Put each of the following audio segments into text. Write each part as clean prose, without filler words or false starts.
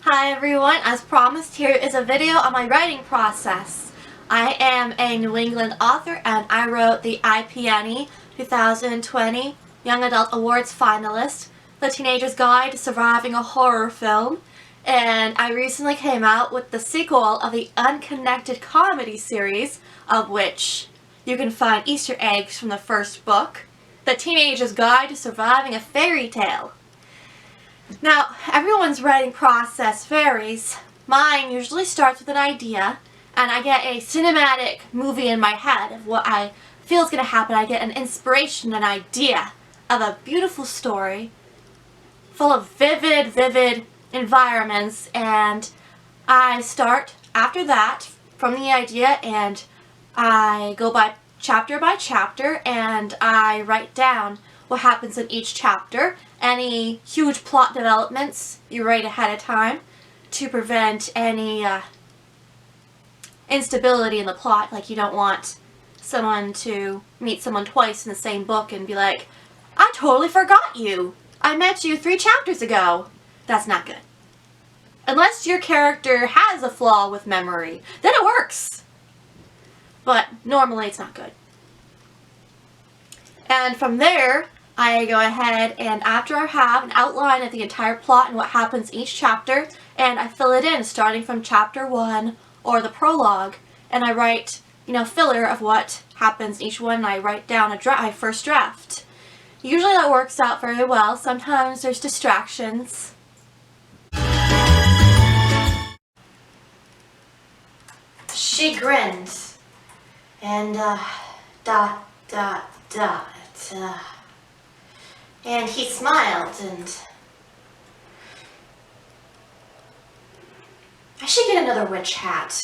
Hi everyone, as promised, here is a video on my writing process. I am a New England author and I wrote the IPNE 2020 Young Adult Awards finalist, The Teenager's Guide to Surviving a Horror Film, and I recently came out with the sequel of the unconnected comedy series, of which you can find Easter eggs from the first book, The Teenager's Guide to Surviving a Fairy Tale. Now, everyone's writing process varies. Mine usually starts with an idea, and I get a cinematic movie in my head of what I feel is going to happen. I get an inspiration, an idea of a beautiful story full of vivid environments, and I start after that from the idea and I go by chapter, and I write down what happens in each chapter. Any huge plot developments you write ahead of time to prevent any instability in the plot. Like, you don't want someone to meet someone twice in the same book and be like, I totally forgot you. I met you 3 chapters ago. That's not good. Unless your character has a flaw with memory, then it works. But normally it's not good. And from there, I go ahead and after I have an outline of the entire plot and what happens in each chapter, and I fill it in starting from chapter 1 or the prologue, and I write, filler of what happens in each one, and I write down a first draft. Usually that works out very well. Sometimes there's distractions. She grinned, and and he smiled, and I should get another witch hat.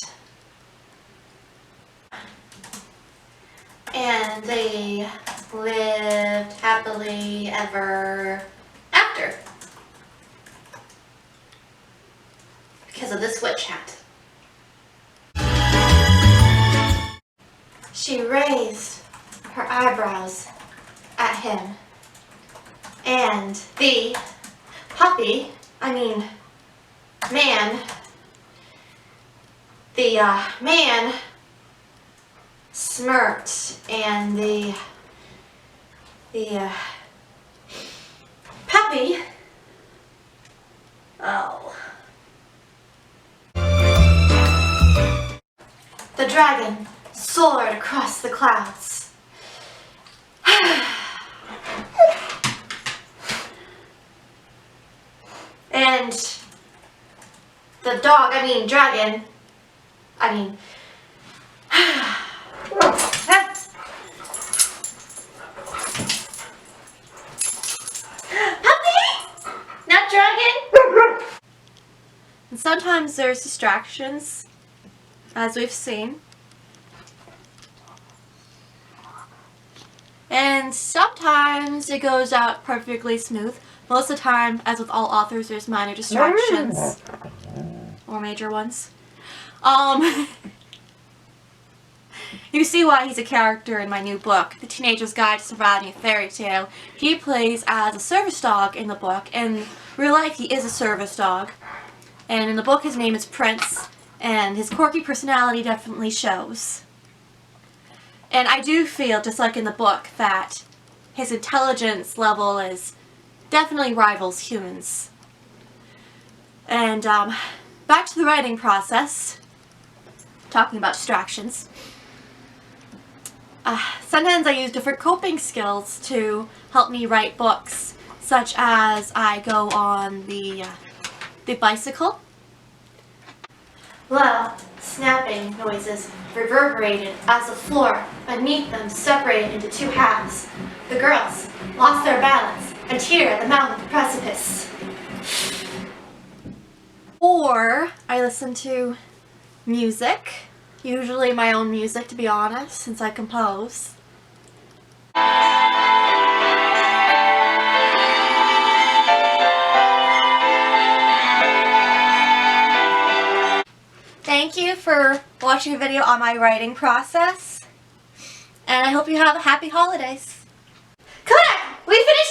And they lived happily ever after because of this witch hat. She raised her eyebrows at him, and the man smirked, and the puppy, the dragon soared across the clouds. And the dragon, puppy, not dragon. And sometimes there's distractions, as we've seen. And sometimes it goes out perfectly smooth. Most of the time, as with all authors, there's minor distractions. Or major ones. You see why he's a character in my new book, The Teenager's Guide to Surviving a Fairy Tale. He plays as a service dog in the book. In real life, he is a service dog. And in the book, his name is Prince. And his quirky personality definitely shows. And I do feel, just like in the book, that his intelligence level definitely rivals humans. And back to the writing process, talking about distractions. Sometimes I use different coping skills to help me write books, such as I go on the bicycle. Loud, snapping noises reverberated as the floor beneath them separated into 2 halves. The girls lost their balance and teetered at the mouth of the precipice. Or I listen to music, usually my own music, to be honest, since I compose. Thank you for watching a video on my writing process, and I hope you have happy holidays. Kodak, we finished